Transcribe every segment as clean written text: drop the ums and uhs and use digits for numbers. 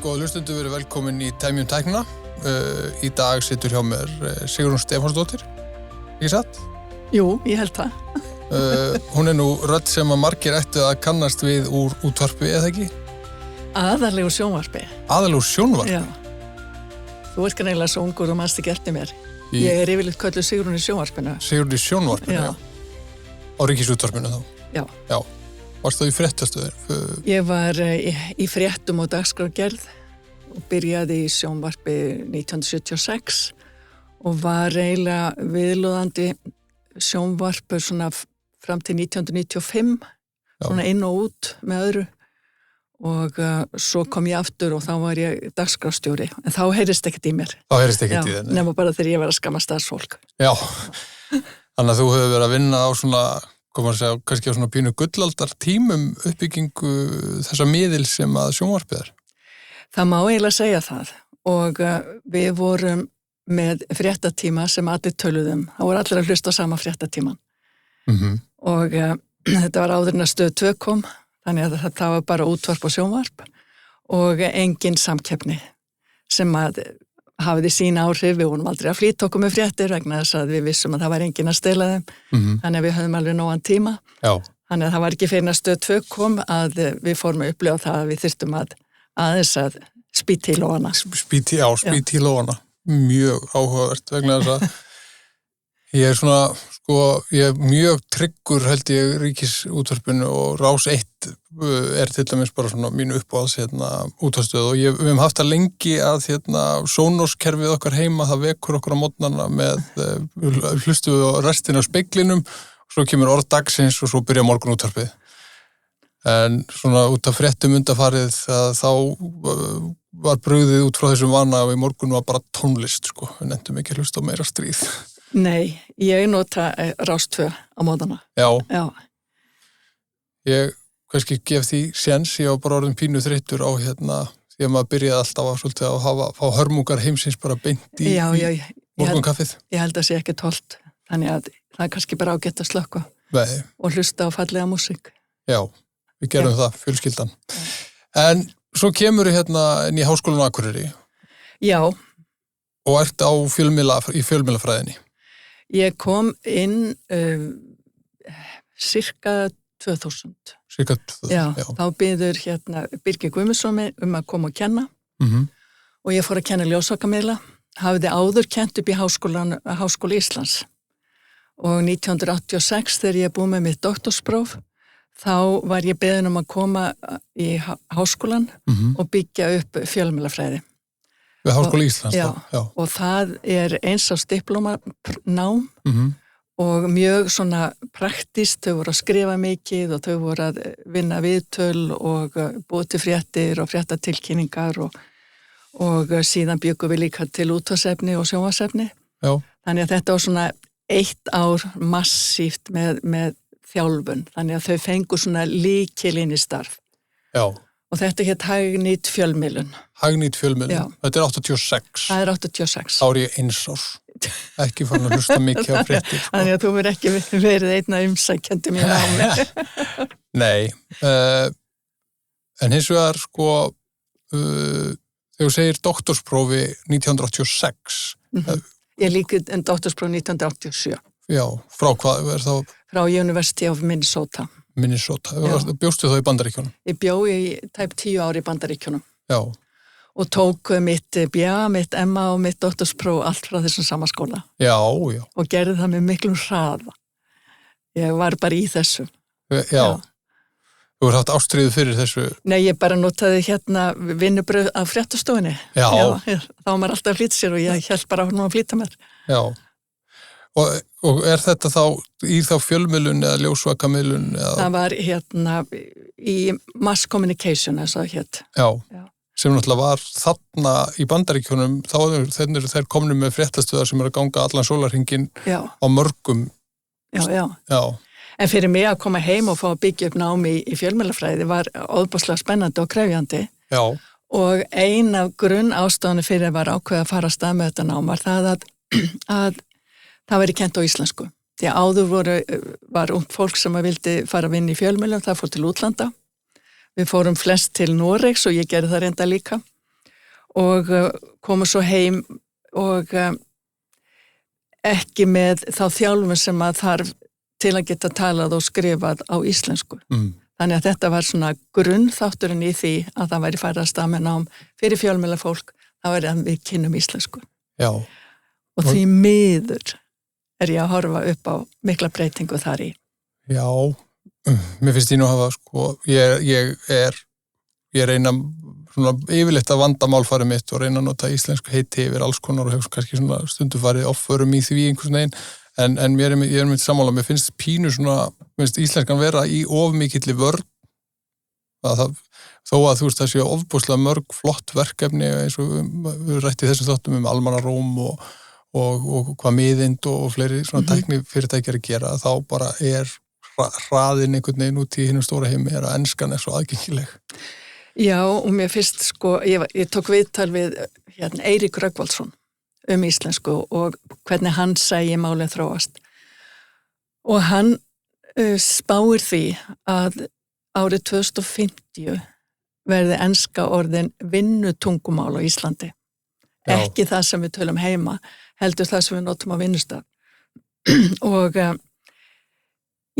Góða hlustendur, verið velkomin í Tæmjum tæknina. Í dag situr hjá mér Sigrún Stefánsdóttir, ekki satt? Jú, ég held það. Hún nú rödd sem að margir ættu að kannast við úr útvarpi, eða ekki? Aðallega úr sjónvarpi. Aðallega úr sjónvarpi? Já. Þú ert kannilega svo ungur og manst ekki eftir mér. Ég yfirleitt kölluð Sigrún í sjónvarpinu. Sigrún í sjónvarpinu, já. Á Ríkisútvarpinu þá? Já. Já. Varst þú í fréttastöður? Ég var í fréttum og dagskrárgerð og byrjaði í sjónvarpi 1976 og var eiginlega viðlóðandi sjónvarpur svona fram til 1995, svona inn og út með öðru og svo kom ég aftur og þá var ég dagskrárstjóri, en þá heyrist ekkert í mér. Þá heyrist ekkert í þenni? Nema bara þegar ég var að skamma starfsfólk. Já, þannig að þú hefur verið að vinna á svona, koma að segja, kannski á svona pínu gullaldar tímum uppbyggingu þessa miðil sem að sjónvarpið er. Það má eiginlega segja það og við vorum með fréttatíma sem allir töluðum. Það voru allir að hlusta á sama fréttatíman. Og þetta var áður en að Stöð 2 kom, þannig að það var bara útvarp og sjónvarp og engin samkeppni sem að hafiði sín áhrif. Við vorum aldrei að flýta okkur með fréttir vegna þess að við vissum að það var engin að stela þeim. Þannig að við höfðum alveg nógan tíma. Já. Þannig að það var ekki fyrir að Stöð 2 kom að við fórum að upplifa það að við þyrftum aðeins að spýta í lófana. Spýta í lófana. Mjög áhugavert vegna þess að ég er svona, ég er mjög tryggur held ég Ríkisútvarpinu og Rás 1 er til dæmis bara svona mínu uppáhalds útvarpsstöð og við höfum haft það lengi að Sonos-kerfið okkar heima, það vekur okkur á mótnana með hlustu við á restina af speglinum og svo kemur orð dagsins og svo byrja morgunútvarpið. En svona út af fréttum undanfarið þá var brugðið út frá þessum vana og í morgun var bara tónlist, við nefndum ekki að hlusta á meira stríð. Nei, ég nota Rás 2 á mótana. Já. Já. Ég kannski gef því séns, ég var bara orðin pínu þreyttur á því að maður byrjaði alltaf að fá hörmungar heimsins bara beint í morgunkaffið. Ég held að sé ekki tolt, þannig að það er kannski bara ágætt að slökkva og hlusta á fallega músík. Já, við gerum það, fjölskyldan. En svo kemur inn í Háskólann á Akureyri. Já. Og ert í fjölmiðlafræðinni. Ég kom inn cirka 2000. Cirka 2000, já. Þá biður Birgir Guðmundsson að koma og kenna og ég fór að kenna ljósvakamiðla. Hafði áður kennt upp í Háskóla Íslands og 1986 þegar ég búið með mitt doktorspróf þá var ég beðin að koma í háskólan og byggja upp fjölmiðlafræði. Við Háskóla Íslands? Já, og það er eins á diplómanám og mjög svona praktískt, þau voru að skrifa mikið og þau voru að vinna viðtöl og búið til fréttir og fréttatilkynningar og síðan byggum við líka til útvarpsefni og sjónvarpsefni. Já. Þannig að þetta var svona 1 ár massíft með þjálfun, þannig að þau fengu svona lykilinn í starf. Já. Og þetta hétt hagnýt fjölmiðlun. Hagnýt fjölmiðlun? Já. Þetta er 86? Það er 86. Þá er ég 1 árs. Ekki fann að hlusta mikið á fréttir. Þannig að þú verður ekki verið einn af umsækjendum í námi. Nei. En hins vegar, þegar þú segir doktorsprófi 1986. Ég líka en doktorsprófi 1987. Já, frá hvað er þá? Frá University of Minnesota. Minnesota. Bjóstu þá í Bandaríkjunum? Ég bjó í tæp 10 ár í Bandaríkjunum. Já. Og tók mitt BA, mitt MA og mitt doktorspróf allt frá þessum sama skóla. Já, já. Og gerði það með miklum hraða. Ég var bara í þessu. Já. Þú hefur haft ástríðu fyrir þessu? Nei, ég bara notaði vinnubröð af fréttastofunni. Já. Þá var maður alltaf að flýta sér og ég held bara að flýta mér. Já. Og er þetta þá í þá fjölmiðlun eða ljósvakamiðlun? Það var í mass communication, þess að Já. Sem náttúrulega var þarna í Bandaríkjunum, þeir komnu með fréttastöðar sem að ganga allan sólarhringinn á mörgum. Já. En fyrir mig að koma heim og fá að byggja upp námi í fjölmiðlafræði var ofboðslega spennandi og krefjandi. Já. Og ein af grunn ástæðunni fyrir var ákveða að fara að stað með þetta nám var það að það væri kennt á íslensku. Því að áður var ungt fólk sem vildi fara að vinna í fjölmiðlum, það fór til útlanda. Við fórum flest til Noregs og ég gerði það reynda líka og komu svo heim og ekki með þá þjálfun sem að þarf til að geta talað og skrifað á íslensku. Þannig að þetta var svona grunnþátturinn í því að það væri færið að stað með nám fyrir fjölmiðla fólk, það væri að við kynnum íslensku. Já. Og því miður ég að horfa upp á mikla breytingu þar í. Já, mér finnst ég nú að hafa, sko, ég reyna svona yfirleitt að vanda málfarið mitt og reyna að nota íslensku heiti yfir alls konar og hefur kannski svona stundu farið offörum í því einhvers veginn, en ég er með sammála, mér finnst pínu svona, mér finnst íslenskan vera í of mikilli vörn, þó að þú veist það séu ofboðslega mörg flott verkefni eins og við rætti þessum þáttum almannaróm og hvað miðind og fleiri svona tækni fyrirtækjar að gera, þá bara hraðin einhvern veginn út í hinum stóra heimi að enskan svo aðgengileg. Já, og mér finnst sko, ég tók viðtal við Eirík Rögnvaldsson íslensku og hvernig hann segi málið þróast. Og hann spáir því að árið 2050 verði enska orðin vinnutungumál á Íslandi. Já. Ekki það sem við tölum heima, heldur það sem við notum á vinnustaf. Og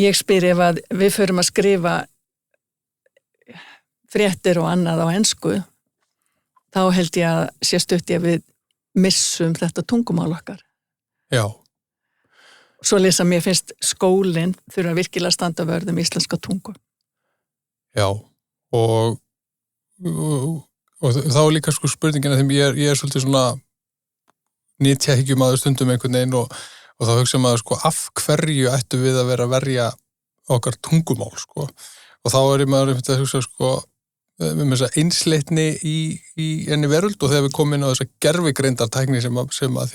ég spyr ef að við förum að skrifa fréttir og annað á ensku, þá held ég að sé stutt ég að við missum þetta tungumál okkar. Já. Svo lesa mér finnst skólinn þurfa virkilega að standa vörð íslenska tungu. Já, og þá líka sko spurningin að þeim ég svolítið svona nýtjahyggjum stundum einhvern veginn og þá hugsa maður sko af hverju ættu við að vera að verja okkar tungumál sko og þá ég maður að hugsa sko með þessa einsleitni í enni veröld og þegar við komum inn á þessa gervigreindartækni sem að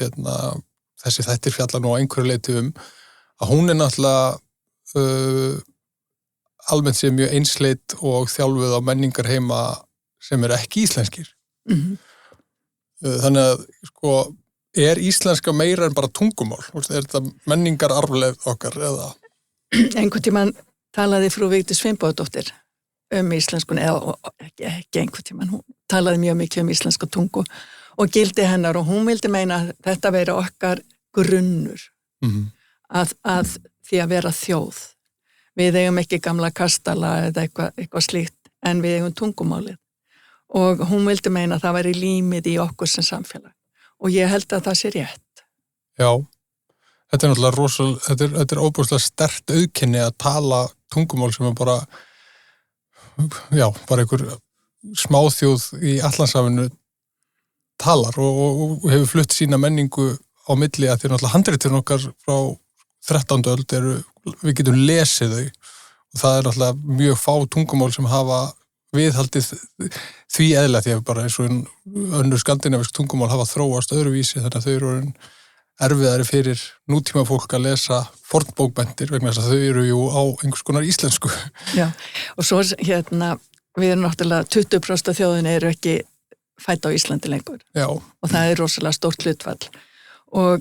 þessi þættir fjalla nú á einhverju leiti að hún náttúrulega almennt sé mjög einsleitt og þjálfuð á menningar heima sem ekki íslenskir. Þannig að sko íslenska meira en bara tungumál? Þetta menningararfleifð okkar eða? Einhvern tímann talaði frú Vigdís Finnbogadóttir íslenskun, eða ekki einhvern tímann, hún talaði mjög mikið íslenska tungu og gildi hennar og hún vildi meina að þetta veri okkar grunnur að því að vera þjóð. Við eigum ekki gamla kastala eða eitthvað slíkt en við eigum tungumálið og hún vildi meina að það væri límið í okkur sem samfélag og ég held að það sé rétt. Já, þetta náttúrulega þetta óbúslega sterkt auðkenni að tala tungumál sem bara einhver smáþjóð í Atlantshafinu talar og hefur flutt sína menningu á milli að því náttúrulega handritin okkar frá 13. öld við getum lesið þau og það náttúrulega mjög fá tungumál sem hafa viðhaldið því eðla því að bara eins og önnur skandinavísk tungumál hafa þróast öðruvísi þannig að þau eru erfiðari fyrir nútíma fólk að lesa fornbókmenntir vegna þess að þau eru jú á einhvers konar íslensku. Já, og svo við erum náttúrulega 20% af þjóðinni eru ekki fædd á Íslandi lengur. Já. Og það rosalega stórt hlutfall. Og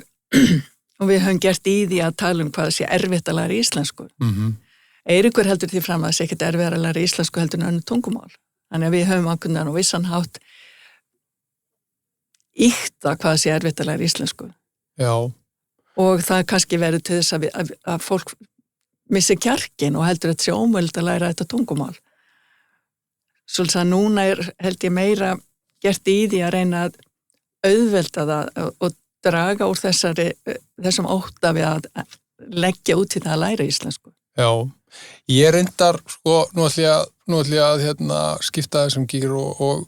við höfum gert í því að tala hvað sé erfitt að læra íslensku. Eiríkur heldur því fram að það sé ekkert erfiðar að læra íslensku heldur en önnur tungumál. Þannig að við höfum ákveðnar og vissan hátt ýkta hvað sé erfitt að læra íslensku. Já. Og það kannski verið til þess að fólk missi kjarkin og heldur að þetta sé ómögulegt að læra þetta tungumál. Svolítið að núna held ég meira gert í því að reyna að auðvelda það og draga úr þessum ótta við að leggja út í það að læra íslensku. Já, ég reyndar sko, nú ætlum ég að skipta þessum gír og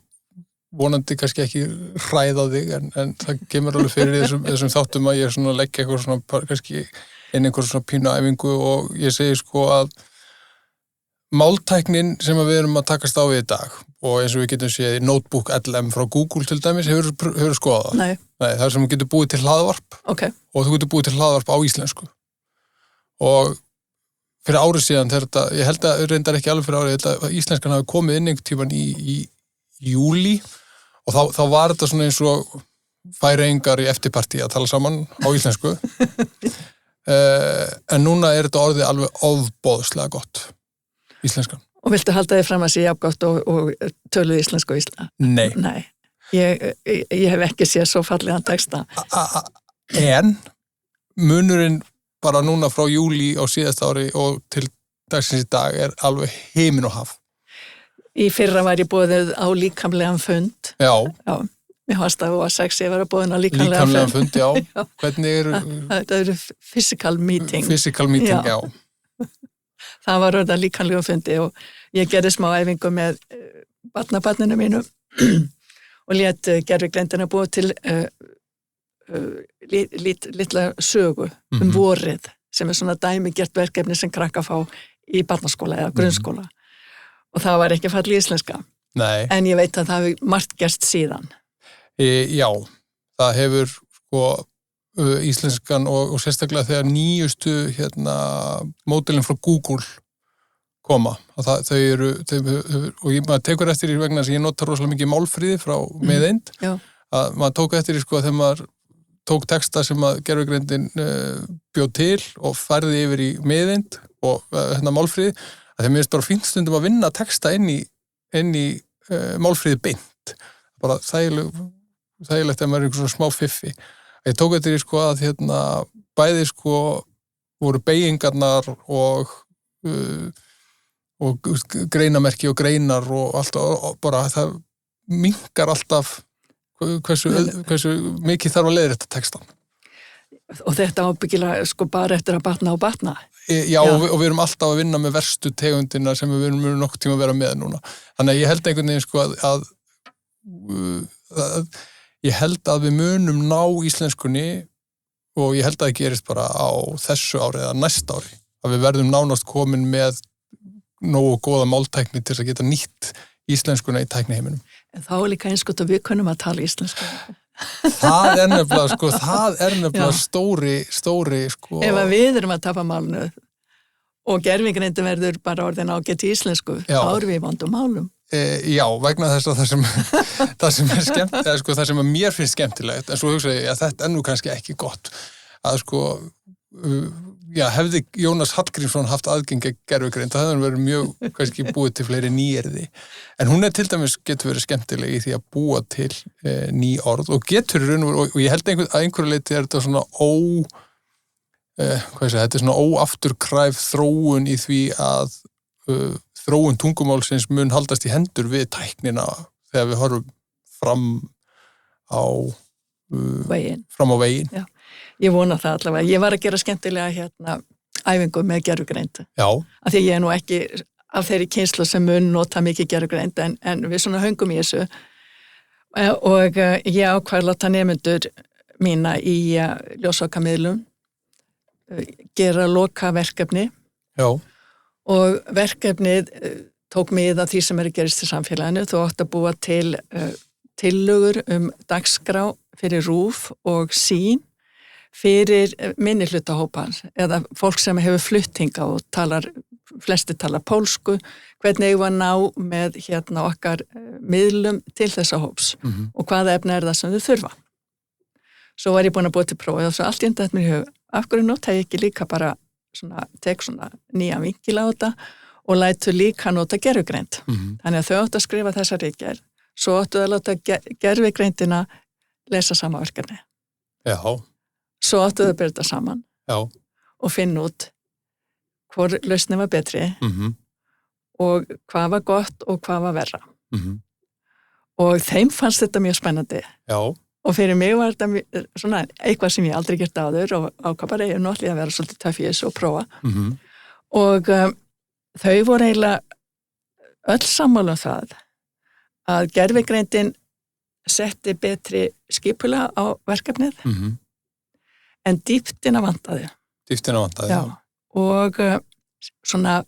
vonandi kannski ekki hræða þig en það kemur alveg fyrir þessum þáttum að ég leggja eitthvað svona kannski einhver svona pínu æfingu og ég segi sko að máltæknin sem við erum að takast á við í dag og eins og við getum séð í Notebook LM frá Google til dæmis, hefur skoðað það? Nei, það er sem getur búið til hlaðvarp og þú getur búið til hlaðvarp á íslensku og fyrir árið síðan ég held að reyndar ekki alveg fyrir árið að íslenskan hafi komið inn einhvern tímann í júlí og þá var þetta svona eins og Færeyingar í eftirpartí að tala saman á íslensku en núna þetta orðið alveg ofboðslega gott íslenskan. Og viltu halda þig fram að sé jafngott og töluð íslensku á Íslandi? Nei. Ég hef ekki séð svo fallegan texta. En munurinn bara núna frá júlí á síðasta ári og til dagsins í dag alveg heimin og haf. Í fyrra var ég boðið á líkamlegan fund. Já. Mér fannst að það var sexy að vera boðin á líkamlegan fund. Já. Hvernig þetta eru physical meeting. Physical meeting, já. Það var orðað líkamlega fundi og ég gerði smá æfingu með barnabarninu mínu og lét gervigreindina búa til litla sögu vorið sem svona dæmigert verkefni sem krakka fá í barnaskóla eða grunnskóla og það var ekki falleg íslenska. Nei. En ég veit að það hefur margt gerst síðan. Já, það hefur íslenskan og sérstaklega þegar nýjustu módelin frá Google koma og þau eru og maður tekur eftir í vegna þess að ég nota rosalega mikið málfríði frá meðeind að maður tók eftir í þegar maður tók texta sem að gervigreindin bjóð til og færði yfir í meðeind og málfríði að þeim er bara fínt stundum að vinna texta inn í málfríði beint bara þægilegt að maður er einhver svona smá fiffi. Ég tók eftir í að bæði voru beygingarnar og greinamerki og greinar og allt og bara það minnkar alltaf hversu mikið þarf að leiðrétta textan. Og þetta ábyggilega bara eftir að batna og batna. Já. Og við erum alltaf að vinna með verstu tegundina sem við erum nokkuð tíma að vera með núna. Þannig að ég held einhvern veginn ég held að við munum ná íslenskunni og ég held að það gerist bara á þessu ári eða næsta ári. Að við verðum nánast komin með nógu góða máltækni til að geta nýtt íslenskuna í tækniheiminum. En þá líka einskott að við kunnum að tala íslensku. Það er nefnilega stóri Ef að við erum að tapa málinu og gervigreindin verður bara orðin ágætt í íslensku, þá erum við vondum málum. Já, vegna þess að það sem er skemmtilegt, það sem mér finnst skemmtilegt, en svo hugsa ég að þetta nú kannski ekki gott, að hefði Jónas Hallgrímsson haft aðgengi að gervigreind, það hefði verið mjög kannski búið til fleiri nýyrði, en hún til dæmis getur verið skemmtileg í því að búa til ný orð og getur og ég held að einhverju leyti er þetta svona þetta er svona óafturkræf þróun í því að þróun tungumálsins mun haldast í hendur við tæknina þegar við horfum fram á veginn. Já, ég vona það allavega. Ég var að gera skemmtilega æfingu með gervigreind. Já. Af því ég er nú ekki af þeirri kynslu sem mun nota mikið gervigreind en við svona höngum í þessu og ég ákvað að láta nemendur mína í ljósvakamiðlum gera lokaverkefni. Já. Og verkefnið tók mið af því sem er að gerist í samfélaginu. Þú átt að búa til tillögur dagskrá fyrir RÚV og sýn fyrir minnihlutahópar eða fólk sem hefur fluttinga og flesti talar pólsku, hvernig eigum að ná með okkar miðlum til þessa hóps og hvaða efni er það sem þau þurfa. Svo var ég búin að búa til prófið og svo allt í enda þetta mér í hug, af hverju nota ég ekki líka bara tek svona nýja vinkil á þetta og lætu líka nota gervigreind. Þannig að þau áttu að skrifa þessa ritgerð, svo áttu að láta gervigreindina lesa sama verkefni. Já. Svo áttu þau að byrja þetta saman. Já. Og finna út hvor lausnin var betri og hvað var gott og hvað var verra. Og þeim fannst þetta mjög spennandi. Já. Og fyrir mig var þetta svona eitthvað sem ég aldrei gert áður og ákvað bara ég náttúrulega að vera svolítið töff í þessu og prófa. Og þau voru eiginlega öll sammála það að gervigreindin setti betri skipulag á verkefnið en dýptina vantaði. Já. Og svona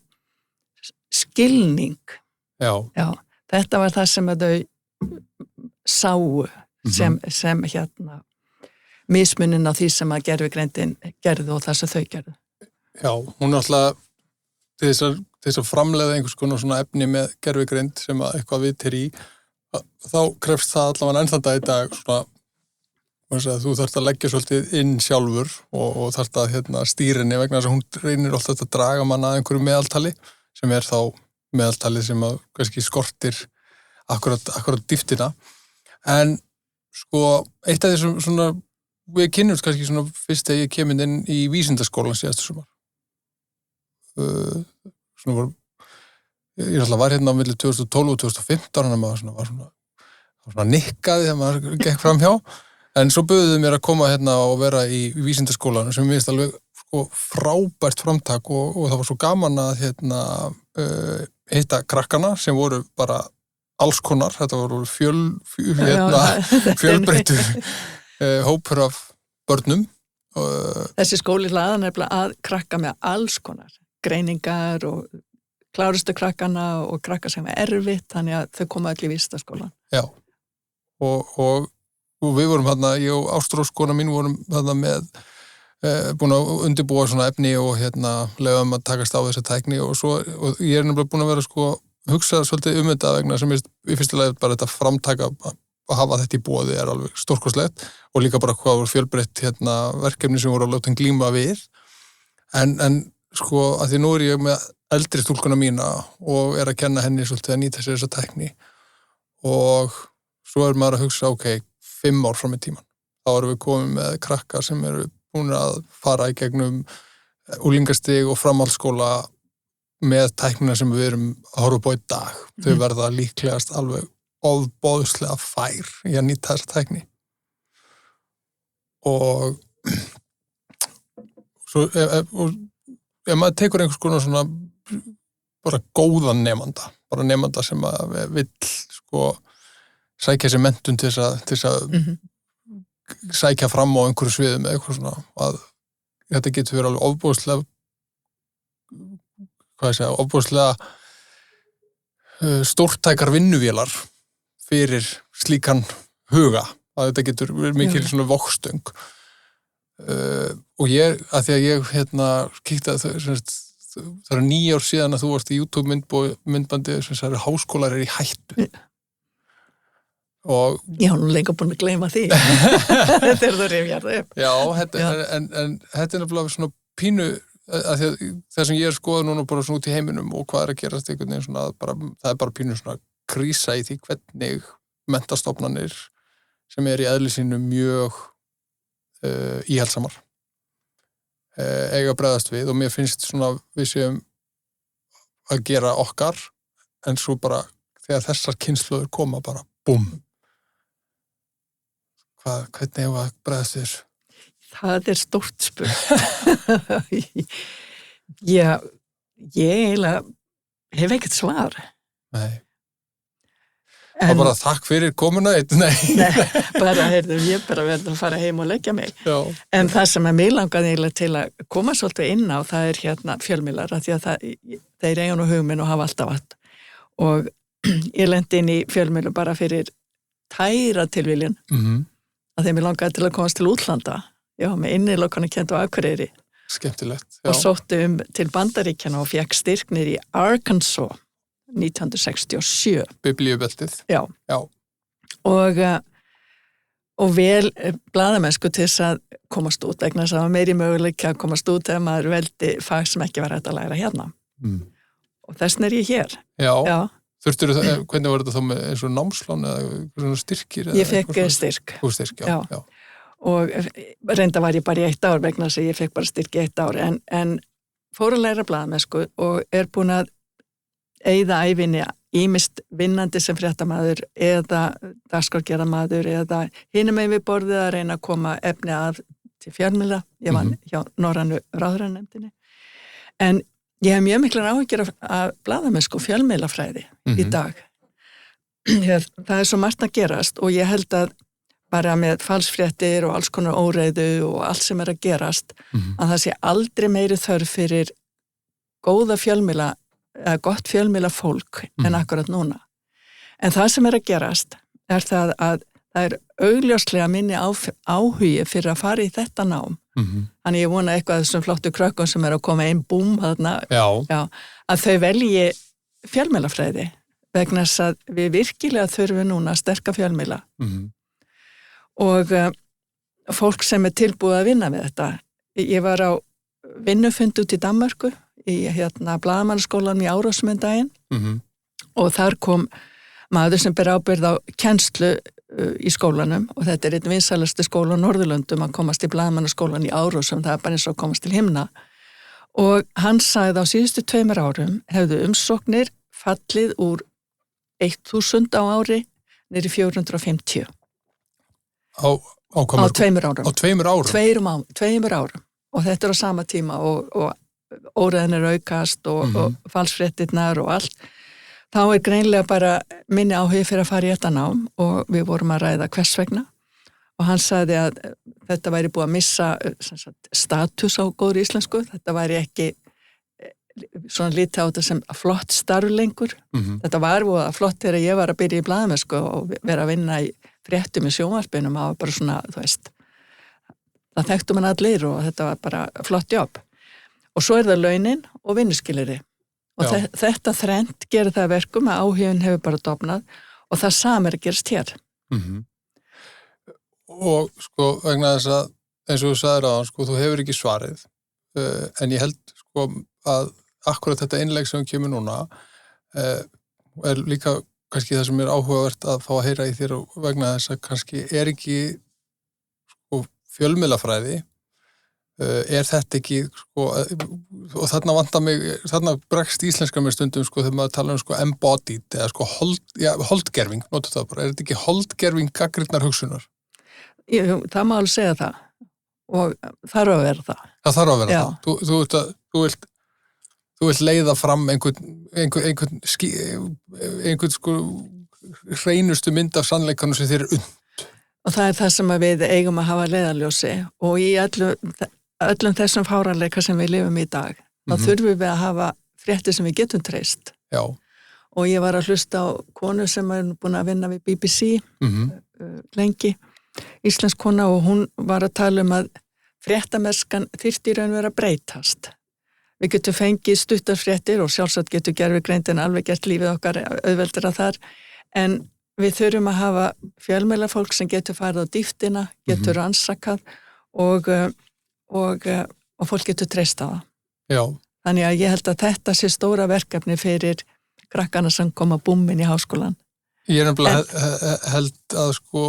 skilning. Já. Þetta var það sem að þau sáu sem mismunin á því sem að gervigreindin gerði og það sem þau gerðu. Já, hún alltaf til þess að framleiða einhvers konar svona efni með gervigreind sem að eitthvað vitir í, þá krefst það allavega enn þann dag í dag svona, þú þarft að leggja svolítið inn sjálfur og þarft að stýrinni vegna þess að hún reynir alltaf að draga manna að einhverju meðaltali sem þá meðaltali sem að kannski skortir akkurat dýptina. En sko, eitt af þessum svona, við kynnumst kannski svona fyrst þegar ég kemur inn í vísindaskólan síðastu sumar. Svona ég alltaf var hérna á milli 2012 og 2015, þannig að maður var svona nikkaði þegar maður gekk fram hjá. En svo buðuðu mér að koma hérna og vera í vísindaskólanum sem mér finnst alveg sko frábært framtak og það var svo gaman að hérna hitta krakkana sem voru bara alls konar, þetta voru fjölbreyttur hópur af börnum. Þessi skóli hlaða nefnilega að krakka með alls konar greiningar og klárustu krakkana og krakka sem erfitt, þannig að þau koma allir í vísindaskólan. Já, og við vorum hérna, ég og Ástrós-kona mín vorum hérna með búin að undirbúa svona efni og hérna leiðum að takast á þessa tækni og ég nefnilega búin að vera sko hugsa svolítið þetta vegna sem í fyrsta lagi bara þetta framtaka að hafa þetta í boði alveg stórkostlegt og líka bara hvað voru fjölbreytt hérna verkefni sem voru að láta glíma við en sko að því nú ég með eldri stúlkuna mína og að kenna henni svolítið að nýta sér þessa tækni og svo maður að hugsa 5 ár fram í tíman. Þá erum við komið með krakka sem eru búin að fara í gegnum unglingastig og framhaldsskóla með tæknina sem við erum að horfa upp á í dag. Þau verða líklegast alveg ofboðslega fær í að nýta þessa tækni. Og svo ef maður tekur einhvers konar svona bara góðan nemanda, bara nemanda sem að vill sko sækja sér menntun til þess að sækja fram á einhverju sviðum eða eitthvað svona að þetta getur verið alveg ofboðslega stórtækar vinnuvélar fyrir slíkan huga að þetta getur verið mikil svona vokstöng og að því að ég hérna kíkti að það er 9 ár síðan að þú varst í YouTube myndbandi sem sagði háskólar í hættu og já, nú lengur búin að gleyma því þetta þú rifjar það upp já, en þetta nefnilega svona pínu að það sem ég skoða núna bara svona út í heiminum og hvað að gerast einhvern veginn svona það bara pínu svona krísa í því hvernig menntastofnanir sem í eðli sínu mjög íhaldsamar eiga bregðast við og mér finnst svona við séum að gera okkar en svo bara þegar þessar kynslóður koma bara búm hvernig hefur að bregðast þér? Það stórt spurning. Já, ég eiginlega hef ekkert svar. Nei. Og bara þakk fyrir komuna eitt. Nei, bara ég bara verður að fara heim og leggja mig. Já. En það sem mig langaði eiginlega til að koma svolítið inn á, það hérna fjölmiðlar, því að þeir eiga nú hugminn og hafa alltaf allt. Og ég lendi inn í fjölmiðlu bara fyrir tæra tilviljun. Að þeim ég langaði til að komast til útlanda. Já, með innilokana kennt á Akureyri. Skemmtilegt, já. Og sótti til Bandaríkjana og fekk styrknir í Arkansas 1967. Biblíubeltið. Já. Og vel blaðamennsku til þess að komast út, vegna þess að það var meiri möguleika að komast út ef maður veldi fag sem ekki var hægt að læra hérna. Og þessn ég hér. Já. Þurftur hvernig var þetta þá með eins og námslán eða styrkir? Ég fekk styrk. Þú styrk, já. Og reynda var ég bara í 1 ár vegna þess að ég fekk bara styrk í 1 ár en fór að læra blaðamennsku og búin að eyða ævinni ýmist vinnandi sem fréttamaður eða dagskrárgerðarmaður eða hinum megin við borðið að reyna að koma efni að til fjölmiðla. Ég var hjá Norrænu ráðherranefndinni. En ég hef mjög miklar áhyggjur af blaðamennsku og fjölmiðlafræði í dag. Það svo margt að gerast og ég held að bara með falsfréttir og alls konar óreiðu og allt sem að gerast að það sé aldrei meiri þörf fyrir góða fjölmiðla eða gott fjölmiðla fólk en akkurat núna. En það sem að gerast það að það augljóslega minni áhugi fyrir að fara í þetta nám. Þannig ég vona eitthvað þessum flottu krökkum sem að koma einn búm þarna, að þau velji fjölmiðlafræði vegna þess að við virkilega þurfum núna sterka fjölmiðla og fólk sem tilbúið að vinna við þetta. Ég var á vinnufund út í Danmörku í blaðamannaskólanum í Árósum daginn og þar kom maður sem ber ábyrgð á kennslu í skólanum og þetta einn vinsælasti skóla á Norðurlöndum að komast í blaðamannaskólan í Árósum, það bara eins og komast til himna og hann sagði á síðustu 2 árum hefðu umsóknir fallið úr 1000 á ári niður í 450 á 2 árum. Á 2 árum? 2 árum og þetta á sama tíma og óræðin aukast og falsfréttirnar og allt. Þá greinlega bara minni áhugi fyrir að fara í þetta nám og við vorum að ræða hvers vegna og hann sagði að þetta væri búið að missa status á góðri íslensku, þetta væri ekki svona lítið á þetta sem flott starf lengur. Þetta var flott þegar ég var að byrja í blaðamennsku og vera að vinna í fréttum í sjónvarpinum, það var bara svona, þú veist, það þekktu mann allir og þetta var bara flott jobb. Og svo það launin og vinnuskilyrði. Og þetta þrennt gerir það verkum að áhugin hefur bara dofnað og það sama að gerast hér. Og sko vegna þess að eins og þú sagðir á hann, sko, þú hefur ekki svarið en ég held sko að akkurat þetta innlegg sem kemur núna líka kannski það sem áhugavert að fá að heyra í þér og vegna þess að kannski ekki sko fjölmiðlafræði þetta ekki sko, og þarna vantar mig, þarna bregst íslenska með stundum sko þegar maður tala sko embodied eða sko holdgerfing, notur það bara, þetta ekki holdgerfing gagnrýnnar hugsunar? Það má alveg segja það og þarf að vera það. Það þarf að vera það. Þú vilt leiða fram einhvern sko hreinustu mynd af sannleikanum sem þér unnt. Og það það sem við eigum að hafa leiðarljósi og í öllum þessum fáránleika sem við lifum í dag, þá þurfum við að hafa fréttir sem við getum treyst. Já. Og ég var að hlusta á konu sem búin að vinna við BBC lengi, íslensk kona og hún var að tala um að fréttamennskan þyrfti í raun vera að breytast. Við getum fengið stuttarfréttir og sjálfsagt getur gervigreindin alveg gert lífið okkar auðveldur að þar, en við þurfum að hafa fjölmiðlafólk sem getur farið á dýptina, getur rannsakað og fólk getur treyst á það. Já. Þannig að ég held að þetta sé stóra verkefni fyrir krakkana sem koma búmmin í háskólan. Ég held að sko,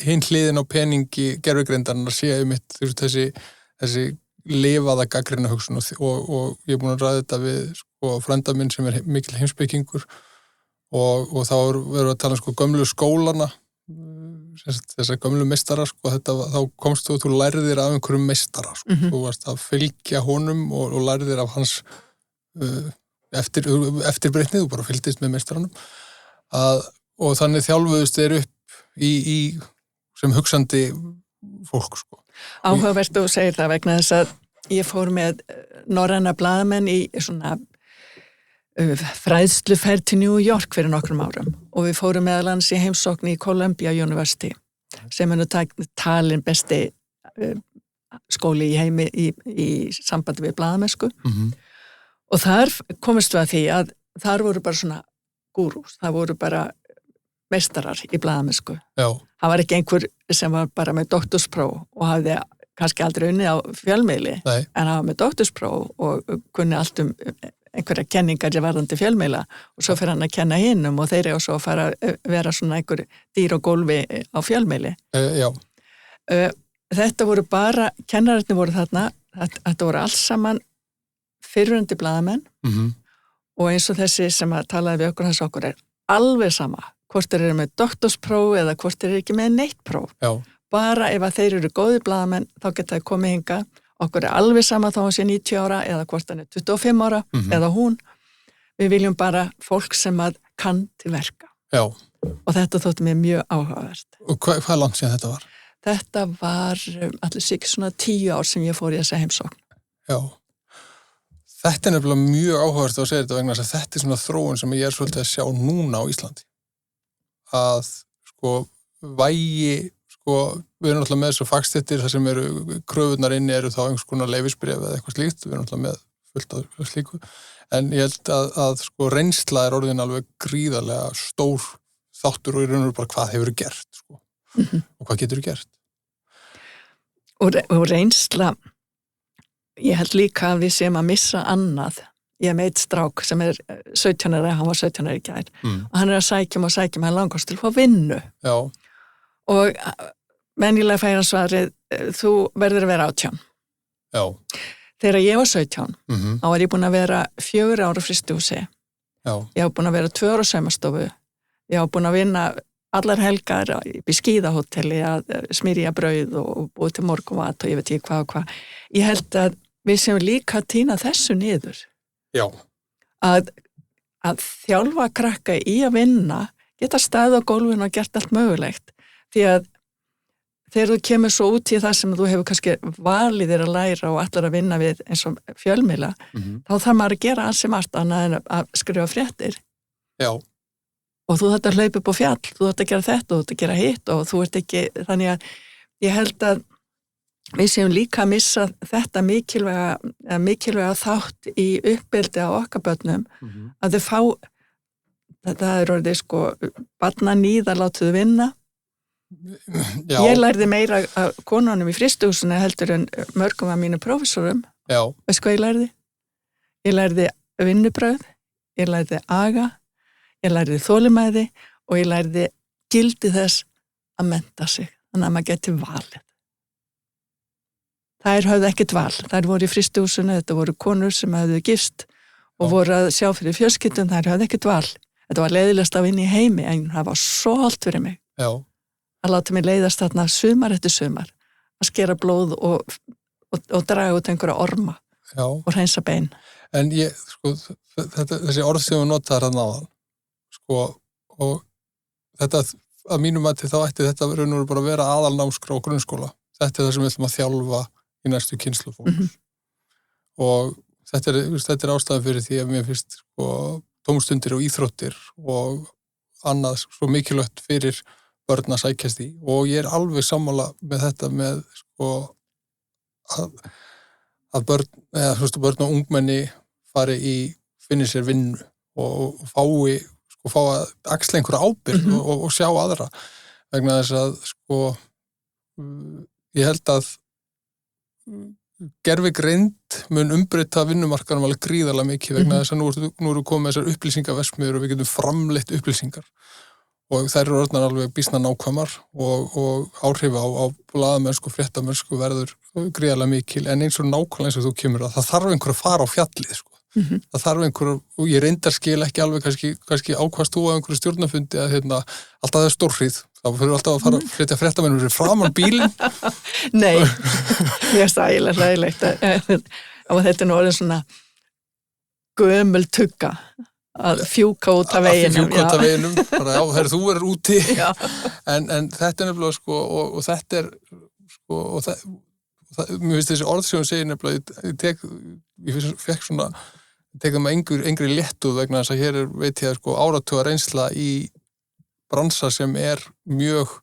hinn hliðin á peningi gervigreindarinnar sé mitt þessi lifaða gagnrýna hugsun og ég er búin að ræða þetta við sko frænda minn sem mikil heimspekingur og þá verður að tala sko gömlu skólana þessar gömlu meistara sko þá komst þú lærðir af einhverjum meistara sko, þú varst að fylgja honum og lærðir af hans eftirbreytni, þú bara fylgdist með meistaranum og þannig þjálfuðust þeir upp í sem hugsandi fólk sko. Áhugavert þú segir það vegna þess að ég fór með norræna blaðamenn í svona fræðsluferð til New York fyrir nokkrum árum og við fórum meðal annars í heimsókn í Columbia University sem talin besti skóli í heimi í sambandi við blaðamennsku og þar komist við að því að þar voru bara svona gúrús, það voru bara meistarar í blaðamennsku. Já. Það var ekki einhver sem var bara með doktorspróf og hafði kannski aldrei unnið á fjölmiðli, en hann var með doktorspróf og kunni allt einhverja kenningar í varðandi fjölmiðla og svo fyrir hann að kenna hinnum og þeir eru svo að fara að vera svona einhver dýr og gólfi á fjölmiðli. Já. Þetta voru bara, kennararnir voru þarna, þetta voru alls saman fyrrverandi blaðamenn og eins og þessi sem að talaði við okkur alveg sama hvort þeir eru með doktorspróf eða hvort þeir eru ekki með neitt próf. Já. Bara ef að þeir eru góði blaðamenn, þá geta þeir komið hinga. Okkur alveg sama þá hann sé 90 ára eða hvort hann 25 ára eða hún. Við viljum bara fólk sem að kann til verka. Já. Og þetta þótti mér mjög áhugavert. Og hvað langt síðan þetta var? Þetta var allir sikið svona 10 ár sem ég fór í þessa heimsókn. Já. Þetta nefnilega mjög áhugavert að segja þetta vegna þess að þetta svona þróun sem ég svolítið að sjá núna á Íslandi. Að sko vægi sko, við erum alltaf með þessu fagstéttir þar sem kröfurnar inni eru þá einhvers konar leyfisbréf eða eitthvað slíkt, við erum alltaf með fullt af slíku, en ég held að sko reynsla orðin alveg gríðarlega stór þáttur og í raun og bara hvað hefur gert sko, og hvað getur gert. Og reynsla, ég held líka að við séum að missa annað ég meit strák sem 17 ára, hann var 17 ára í gær og hann að sækja hann langast til að fá vinnu. Já. Og mennilega færa svarið, þú verður að vera 18. Já. Þegar ég var 17, þá var ég búin að vera 4 ára frystihúsi. Já. Ég var búin að vera 2 ára saumastofu. Ég var búin að vinna allar helgar í skíðahóteli að smyrja brauð og búið til morgunmat og ég veit ekki hvað og hvað. Ég held að við séum líka að týna þessu niður. Já. Að þjálfa krakka í að vinna, geta staðið á gólfinu og gert allt mögulegt. Því að þegar þú kemur svo út í það sem þú hefur kannski valið þér að læra og allar að vinna við eins og fjölmiðla, þá þarf maður að gera alls sem allt annað en að skrifa fréttir. Já. Og þú þarft að hlaupa upp á fjall, þú þarft að gera þetta og þú þarft að gera hitt og þú ert ekki, þannig að ég held að við séum líka að missa þetta mikilvæga þátt í uppbyldi á okkar börnum, að þau fá, þetta er orðið sko, barna nýða látuðu vinna. Já. Ég lærði meira af konunum í frystihúsinu heldur en mörgum af mínu prófessorum. Já. Veistu hvað ég lærði? Ég lærði vinnubrögð, ég lærði aga, ég lærði þolinmæði og ég lærði gildi þess að mennta sig, þannig að maður geti valið. Þær höfðu ekkert val, þær voru í frystihúsinu, þetta voru konur sem höfðu gifst og voru að sjá fyrir fjölskyldum, þær höfðu ekkert val. Þetta var leiðilegast að vinna í heimi, en það var svo holdt fyrir mig. Já. Að láta mig leiðast þarna sumar eftir sumar, að skera blóð og draga út einhverja orma. Já. Og hreinsa bein. En ég, sko, þessi orð sem við notaðar að náðan, sko, og þetta, að mínum mati þá ætti þetta raun og bara að vera aðalnámskrá á grunnskóla. Þetta það sem við ætlum að þjálfa í næstu kynslu fólks. Og þetta er ástæðan fyrir því að mér finnst, sko, tómstundir og íþróttir og annað svo mikilvægt fyrir börn að sækjast í og ég er alveg sammála með þetta með sko að börn og ungmenni finni sér vinnu og fái að axla einhverja ábyrgð og sjá aðra vegna þess að sko ég held að gervigreind mun umbreyta vinnumarkaðum alveg gríðarlega mikið vegna þess að nú eru komið þessar upplýsingaverksmiðjur og við getum framleitt upplýsingar og þær eru orðnar alveg býsna nákvæmar og áhrif á blaðamennsku og fréttamennsku verður gríðarlega mikil en eins og nákvæmlega eins og þú kemur að það þarf einhver að fara á fjallið sko. Það þarf einhver, og ég reyndar skil ekki alveg kannski ákvast þú á einhverju stjórnafundi að alltaf það er stórhrið þá fyrir alltaf að fara að flytja fréttamennur fyrir framan bílinn. Nei, mér er það eiginlega hlægilegt og þetta er nú orðin svona gömul tugga að fjúka út af veginum. Bara þú verður úti. en þetta er nefnilega sko, og þetta er sko, mér finnst þessi orð sem hún segir nefnilega, ég fekk svona, tekað með engri léttuð vegna þess að hér veit ég að sko áratuga reynsla í bransa sem er mjög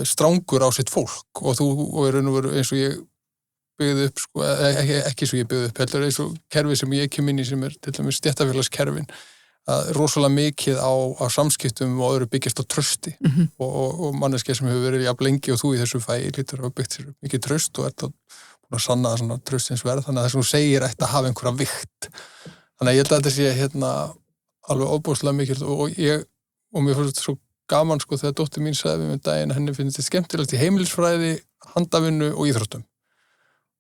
strangur á sitt fólk og er raun og veru eins og ég byggði upp, sko, ekki svo ég byggði upp, heldur eins og kerfi sem ég kem inn í sem er til dæmis stéttarfélagskerfin, að rosalega mikið á samskiptum og öðru byggjast á trausti og manneskja sem hefur verið jafn lengi og þú í þessu fæi lítur að byggt sér mikið traust og búin að sanna svona traustins verð, þannig að það sem þú segir ætti að hafa einhverja vikt. Þannig að ég held að þetta sé alveg ofboðslega mikið og mér finnst þetta svo gaman sko þegar dóttir mín sagði við með daginn að henni finnst þetta skemmtilegt í heimilisfræði, handavinnu og íþróttum.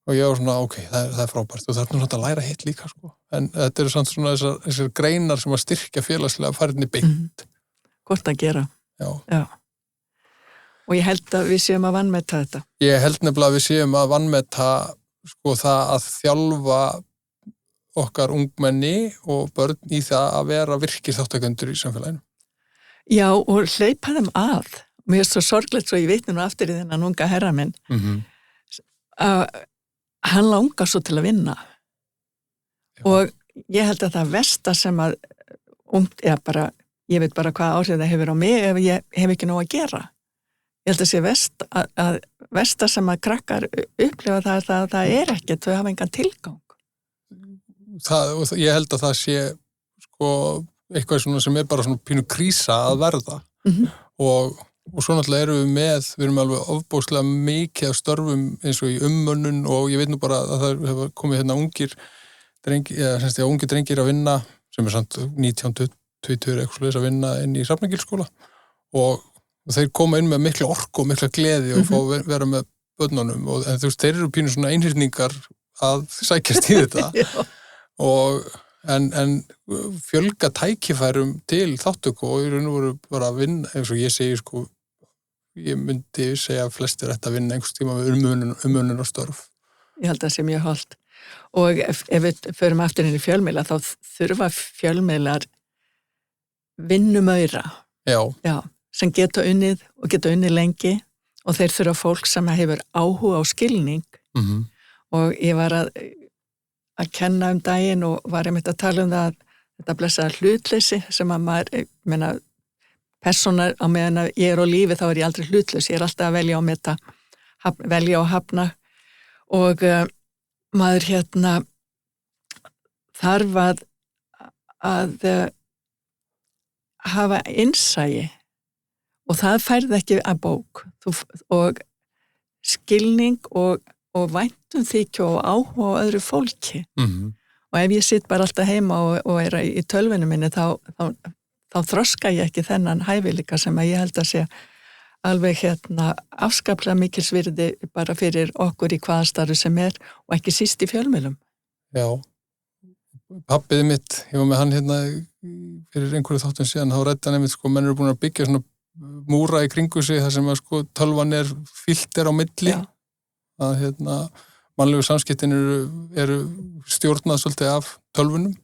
Og ég var svona, ok, það er frábært og það er náttúrulega að læra hitt líka, sko. En þetta eru samt svona þessar greinar sem að styrkja félagslega færðinni beint. Hvort að gera. Já. Og ég held að við séum að vanmeta þetta. Ég held nefnilega að við séum að vanmeta, sko, það að þjálfa okkar ungmenni og börn í það að vera virkir þáttakendur í samfélaginu. Já, og hleypa þeim að. Mér er svo sorglegt svo ég vitni nú aftur í þennan unga herra minn. Hann langar svo til að vinna. Já. Og ég held að það versta sem að ég veit bara hvað áhrif það hefur á mig ef ég hef ekki nóg að gera. Ég held að sé versta sem að krakkar upplifa það er ekkert, þau hafa engan tilgang. Ég held að það sé sko eitthvað svona sem er bara svona pínu krísa að verða og svo náttúrulega við erum alveg ofbóðslega mikið af störfum eins og í umönnun og ég veit nú bara að það hefur komið ungir ungi drengir að vinna sem samt 19-20 eitthvað svoleiðis að vinna inn í Hrafnagilsskóla og þeir koma inn með mikla orku og mikla gleði og fá að vera með börnunum en þú veist, þeir eru pínu svona einhyrningar að sækjast í þetta en fjölga tækifærum til þáttöku og í raun og veru bara að vinna, eins og ég segi sko, ég myndi segja að flestir ætti að vinna einhvers tíma með umönnun og störf. Ég held að það sé mjög hollt. Og ef við förum aftur inn í fjölmiðla, þá þurfa fjölmiðlar vinnumauðra. Já, sem geta unnið og geta unnið lengi og þeir þurfa fólk sem hefur áhuga á skilning. Og ég var að kenna daginn og var einmitt að tala það að þetta blessaða hlutleysi sem að maður, persónar á meðan að ég á lífi þá ég aldrei hlutlaus, ég alltaf að velja á meta, velja og hafna og maður þarf að hafa innsæi og það færði ekki að bók og skilning og væntum þykju og áhuga á öðru fólki og ef ég sitt bara alltaf heima og er í tölvinu minni þá þroska ég ekki þennan hæfileika sem að ég held að sé alveg afskaplega mikilsvirði bara fyrir okkur í hvaða starfi sem og ekki síst í fjölmiðlum. Já, pappið mitt, ég var með hann fyrir einhverju þáttum síðan, þá ræddi hann einmitt sko, menn eru búin að byggja svona múra í kringu sig þar sem að sko tölvan fyllt á milli að mannlegu samskiptin eru stjórnað svolítið af tölvunum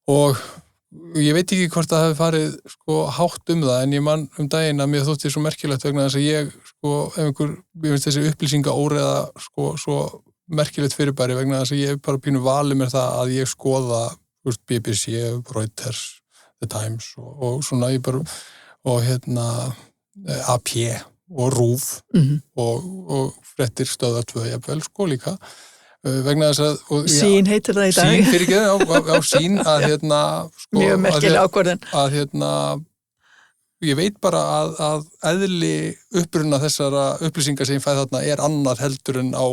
og ég veit ekki hvort það hefði farið sko hátt það en ég man daginn að mér þótti svo merkilegt vegna þess að ég sko ég finnst þessi upplýsingaóreiða sko svo merkilegt fyrirbæri vegna þess að ég bara pínu valið mér það að ég skoða BBC, Reuters, The Times og svona ég bara og AP og RÚV og fréttir stöða 2 jafnvel sko líka vegna þess að Sín heitir það í dag Sín fyrir ekki á Sín að sko, mjög merkileg ákvörðun að ég veit bara að eðli uppruna þessara upplýsingar sem ég fæ þarna annað heldur en á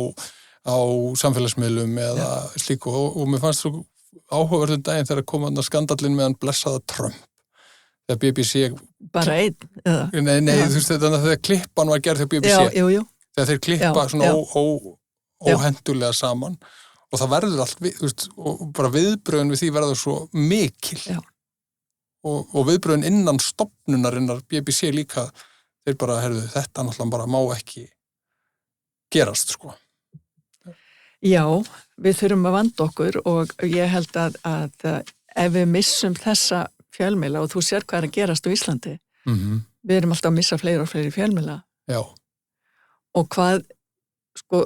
samfélagsmiðlum eða slíku og mér fannst svo áhugaverðum daginn þegar kom skandallinn meðan blessaða Trump þegar BBC bara einn eða? Nei, þú veist þetta þegar klippan var gerð þegar BBC þegar þeir klippa svona óhendulega saman og það verður allt, þú veist, og bara viðbröðin við því verður svo mikil og viðbröðin innan stofnunarinnar BBC líka, þeir bara, þetta náttúrulega bara má ekki gerast, sko. Já, við þurfum að vanda okkur og ég held að ef við missum þessa fjölmiðla og þú sér hvað að gerast á Íslandi, við erum alltaf að missa fleiri og fleiri fjölmiðla. Já. Og hvað, sko,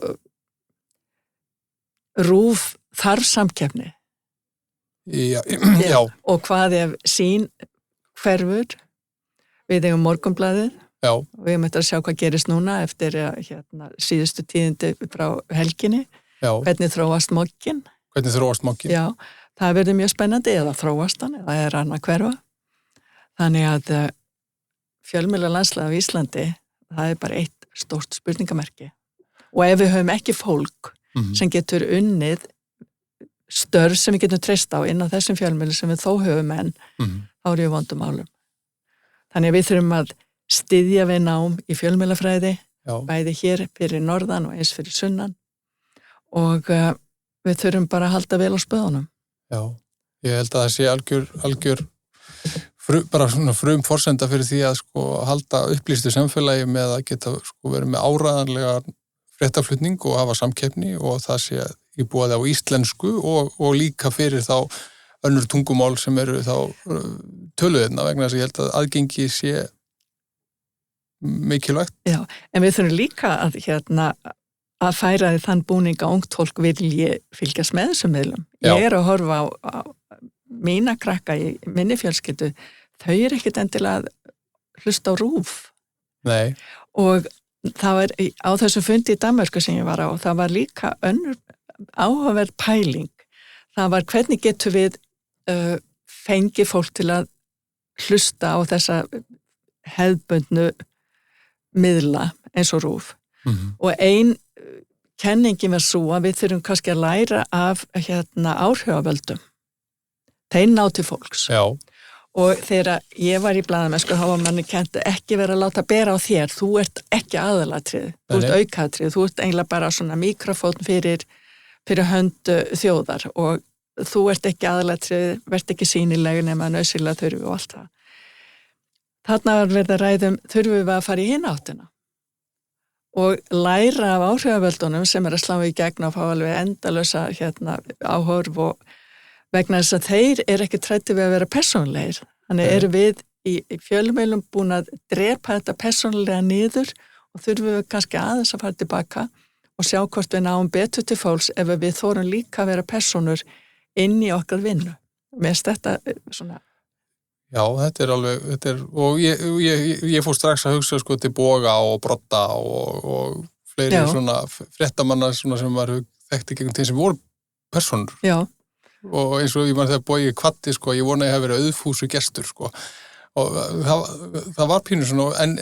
RÚV þarf samkeppni. Já. Og hvað ef Sín hverfur, við eigum Morgunblaðið, við erum eftir að sjá hvað gerist núna eftir síðustu tíðindi frá helginni, hvernig þróast mogginn. Já, það verður mjög spennandi eða þróast hann eða hann að hverfa. Þannig að fjölmiðla landslag á Íslandi, það bara eitt stórt spurningamerki. Og ef við höfum ekki fólk sem getur unnið störf sem við getum treyst á inn á þessum fjölmiðlum sem við þó höfum þá eru við vondum álum. Þannig að við þurfum að styðja við nám í fjölmiðlafræði, bæði hér fyrir norðan og eins fyrir sunnan og við þurfum bara að halda vel á spöðunum. Já, ég held að það sé algjör bara svona forsenda fyrir því að sko halda upplýstu samfélagi með að geta sko verið með áræðanlega fréttaflutning og hafa samkeppni og það sé í boði á íslensku og líka fyrir þá önnur tungumál sem eru þá töluðina vegna þess að ég held að aðgengi sé mikilvægt. Já, en við þurfum líka að færa því þann búning að ungt fólk vilji fylgjast með þessum miðlum. Ég að horfa á mína krakka í minni fjölskyldu, þau ekkert endilega að hlusta á RÚV. Nei. Og það var á þessum fundi í Danmörku sem ég var á, það var líka önnur áhugaverð pæling. Það var hvernig getum við fengið fólk til að hlusta á þessa hefðbundnu miðla eins og RÚV. Og ein kenningin var svo að við þurfum kannski að læra af áhrifavöldum. Þeir ná til fólks. Já. Og þegar ég var í blaðamennsku, þá var manni kennt ekki vera að láta bera á þér. Þú ert ekki aðalatrið, þú ert aukatrið, þú ert eiginlega bara svona mikrofón fyrir hönd þjóðar og þú ert ekki aðalatrið, verð ekki sýnileg nema nauðsynlega þurfum við og allt það. Þarna var verið að ræðum, þurfum við að fara í hina áttina og læra af áhrifavöldunum sem að slá í gegn og fá alveg endalösa áhorf og vegna þess að þeir ekki træddir við að vera persónlegir. Þannig erum við í fjölmiðlum búin að drepa þetta persónlega niður og þurfum við kannski aðeins að fara tilbaka og sjá hvort við náum betur til fólks ef við þorum líka að vera persónur inn í okkar vinnu. Mér þetta svona... Já, þetta alveg, og ég fór strax að hugsa sko til Boga og Brodda og fleiri svona fréttamanna svona sem maður þekkti gegn þeim sem voru persónur. Já. Og eins og ég man þegar Bogi kvaddi sko, ég vona að ég hef verið auðfúsu gestur sko og það var pínu svona en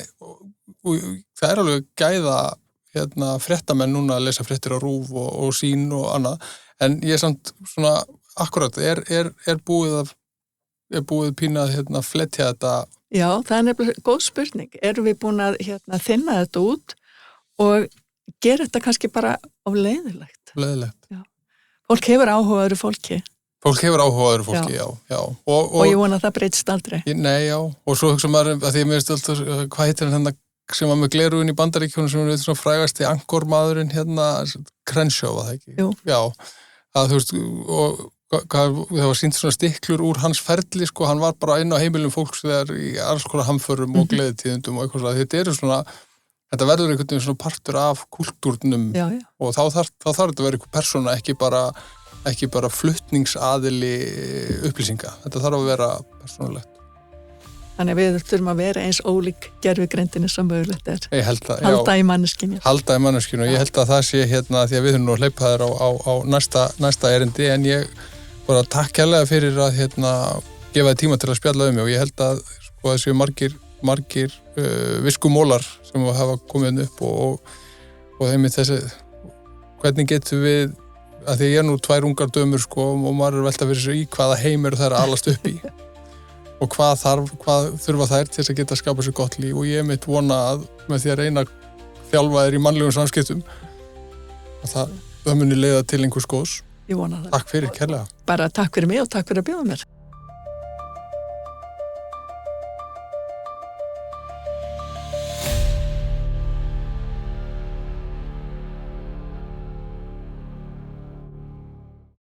það alveg gæða fréttamenn núna að lesa fréttir á RÚV og Sýn og annað en ég samt svona akkurat er búið pínu að fletja þetta. Já, það nefnilega góð spurning. Erum við búin að þinna þetta út og gera þetta kannski bara á leiðilegt? Leiðilegt. Já. Fólk hefur áhuga öðru fólki. Fólk hefur áhuga öðru fólki, já. Og ég vona að það breytist aldrei. Nei, já. Og svo hugsa maður að því að mér veist alltaf, hvað heitir hann sem var með gleraugun í Bandaríkjunum sem er svona frægasti angkormaðurinn Crenshaw, var það ekki? Jú. Já, að þú veist, og það var sýnt svona stiklur úr hans ferli, sko, hann var bara inn á heimilum fólks þegar í alls konar hamförum og gleðitíðundum og eitthvað svona. Þetta verður einhvern veginn svona partur af kultúrnum og þá þarf þetta að vera einhver persóna, ekki bara flutningsaðili upplýsinga. Þetta þarf að vera persónulegt. Þannig að við þurfum að vera eins ólík gervigreindinni sem mögulegt er. Ég held að, halda í manneskinu. Halda í manneskinu og ég held að það sé því að við þurfum nú að hleypa þér á næsta erindi en ég bara takk kærlega fyrir að gefa þér tíma til að spjalla mig og ég held að sko þessi margir viskumólar sem hafa komið upp og einmitt þessi hvernig getum við að því ég nú 2 ungar dömur sko og maður velta fyrir sig í hvaða heim eru þær að alast upp í og hvað þurfa þær til þess að geta skapa sér gott líf og ég mitt vona að með því að reyna að þjálfa þér í mannlegum samskiptum og það muni leiða til einhvers góðs. Ég vona það. Takk fyrir kærlega. Bara takk fyrir mig og takk fyrir að bjóða mér.